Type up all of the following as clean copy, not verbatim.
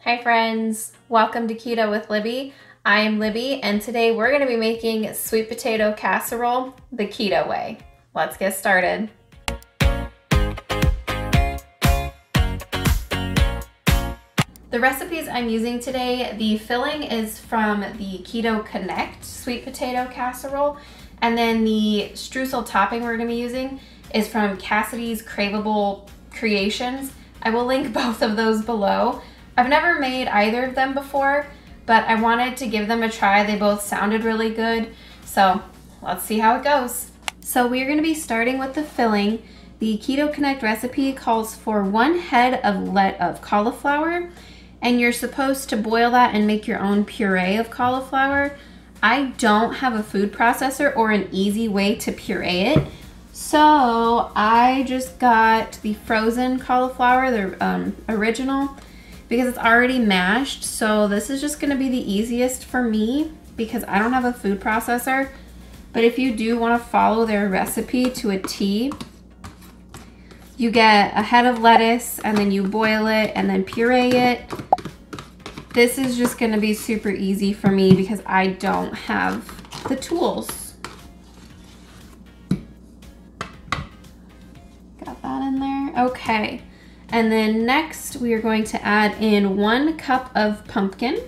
Hi friends, welcome to Keto with Libby. I am Libby and today we're going to be making sweet potato casserole the keto way. Let's get started. The recipes I'm using today, the filling is from the Keto Connect sweet potato casserole, and then the Streusel topping we're going to be using is from Cassidy's Craveable Creations. I will link both of those below. I've never made either of them before, but I wanted to give them a try. They both sounded really good, so let's see how it goes. So we're going to be starting with the filling. The Keto Connect recipe calls for 1 head of cauliflower, and you're supposed to boil that and make your own puree of cauliflower. I don't have a food processor or an easy way to puree it, so I just got the frozen cauliflower, the original, because it's already mashed. So this is just gonna be the easiest for me because I don't have a food processor. But if you do wanna follow their recipe to a T, you get a head of lettuce and then you boil it and then puree it. This is just gonna be super easy for me because I don't have the tools. Got that in there, okay. And then next we are going to add in 1 cup of pumpkin.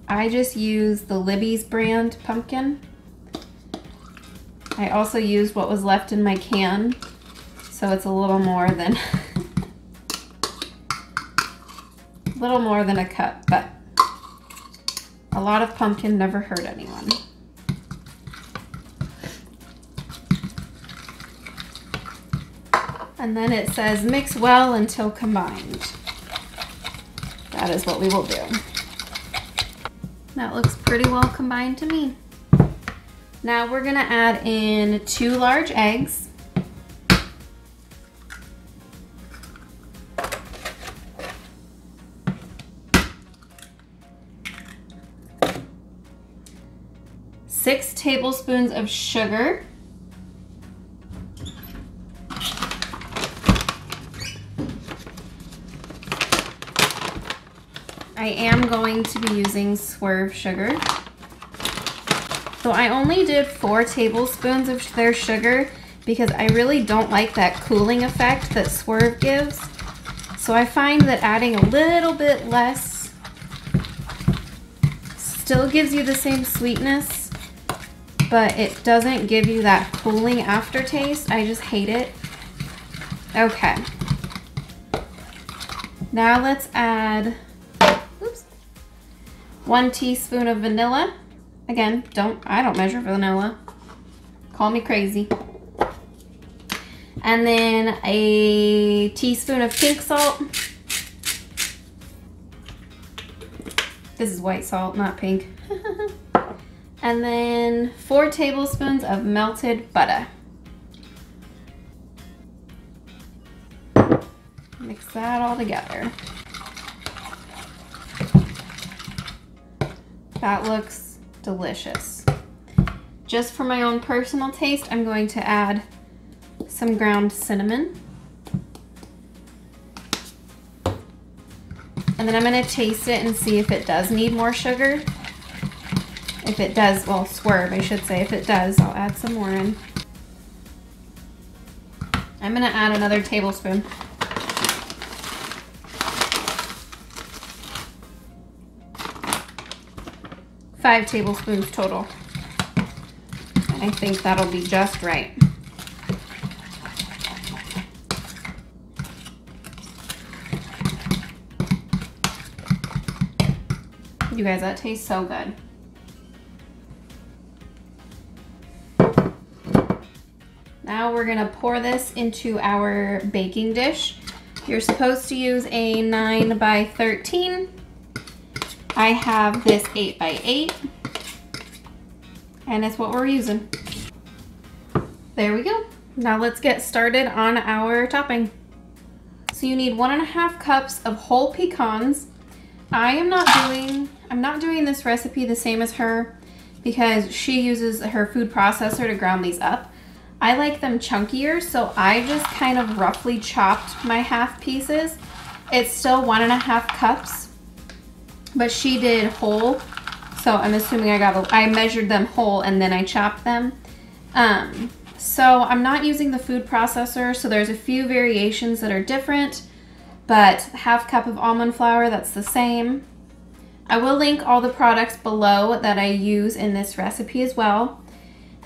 I just use the Libby's brand pumpkin. I also used what was left in my can, so it's a little more than a cup, but a lot of pumpkin never hurt anyone. And then it says mix well until combined. That is what we will do. That looks pretty well combined to me. Now we're gonna add in 2 large eggs. Six tablespoons of sugar. I am going to be using Swerve sugar. So I only did 4 tablespoons of their sugar because I really don't like that cooling effect that Swerve gives. So I find that adding a little bit less still gives you the same sweetness, but it doesn't give you that cooling aftertaste. I just hate it. Okay. Now let's add 1 teaspoon of vanilla. Again, I don't measure vanilla. Call me crazy. And then a teaspoon of pink salt. This is white salt, not pink. And then 4 tablespoons of melted butter. Mix that all together. That looks delicious. Just for my own personal taste, I'm going to add some ground cinnamon. And then I'm going to taste it and see if it does need more sugar. If it does, well, Swerve, I should say. If it does, I'll add some more in. I'm going to add another tablespoon. 5 tablespoons total. I think that'll be just right. You guys, that tastes so good. Now we're gonna pour this into our baking dish. You're supposed to use a 9 by 13. I have this 8 by 8, and it's what we're using. There we go. Now let's get started on our topping. So you need 1.5 cups of whole pecans. I'm not doing this recipe the same as her because she uses her food processor to ground these up. I like them chunkier, so I just kind of roughly chopped my half pieces. It's still 1.5 cups, but she did whole, so I'm assuming I measured them whole and then I chopped them. So I'm not using the food processor, so there's a few variations that are different, but half cup of almond flour, that's the same. I will link all the products below that I use in this recipe as well.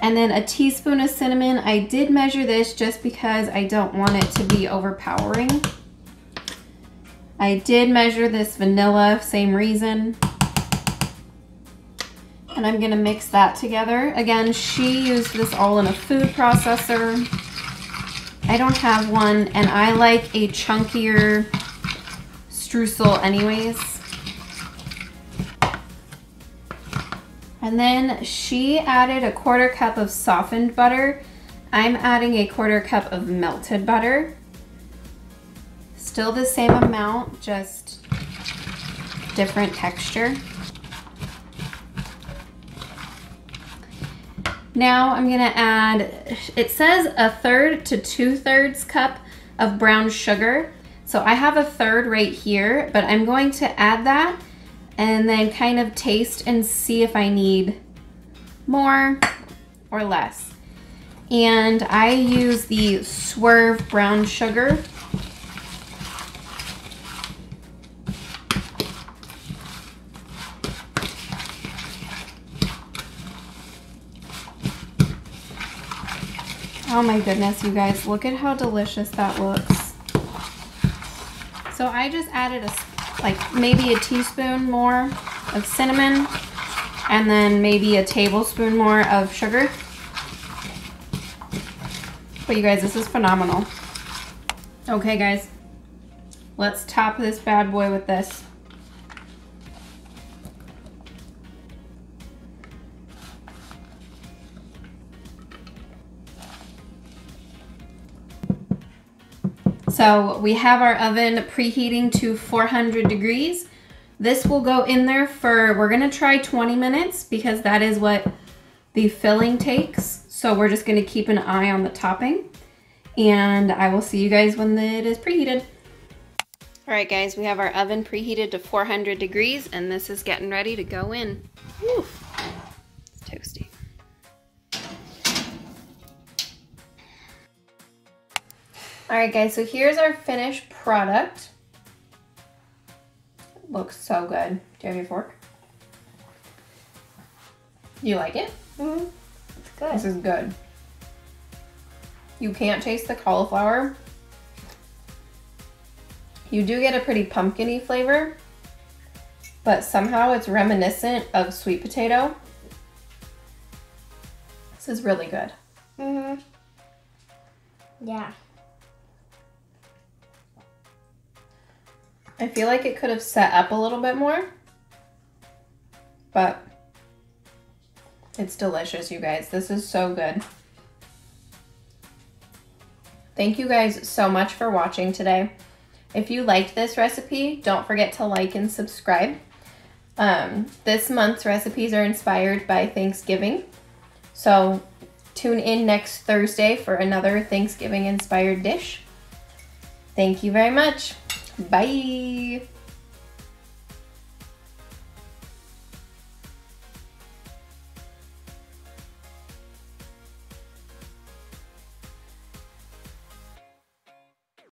And then a teaspoon of cinnamon. I did measure this just because I don't want it to be overpowering. I did measure this vanilla, same reason. And I'm gonna mix that together. Again, she used this all in a food processor. I don't have one, and I like a chunkier streusel anyways. And then she added a 1/4 cup of softened butter. I'm adding a 1/4 cup of melted butter. Still the same amount, just different texture. Now I'm gonna add, it says 1/3 to 2/3 cup of brown sugar. So I have 1/3 right here, but I'm going to add that and then kind of taste and see if I need more or less. And I use the Swerve brown sugar. Oh my goodness, you guys, look at how delicious that looks. So I just added maybe a teaspoon more of cinnamon and then maybe a tablespoon more of sugar. But you guys, this is phenomenal. Okay guys, let's top this bad boy with this. So we have our oven preheating to 400 degrees. This will go in there for, we're gonna try 20 minutes because that is what the filling takes. So we're just gonna keep an eye on the topping, and I will see you guys when it is preheated. All right guys, we have our oven preheated to 400 degrees and this is getting ready to go in. Whew. It's toasty. All right guys, so here's our finished product. Looks so good. Do you have your fork? You like it? Mm-hmm. It's good. This is good. You can't taste the cauliflower. You do get a pretty pumpkin-y flavor, but somehow it's reminiscent of sweet potato. This is really good. Mm-hmm. Yeah. I feel like it could have set up a little bit more, but it's delicious, you guys. This is so good. Thank you guys so much for watching today. If you liked this recipe, don't forget to like and subscribe. This month's recipes are inspired by Thanksgiving, so tune in next Thursday for another Thanksgiving inspired dish. Thank you very much. Bye.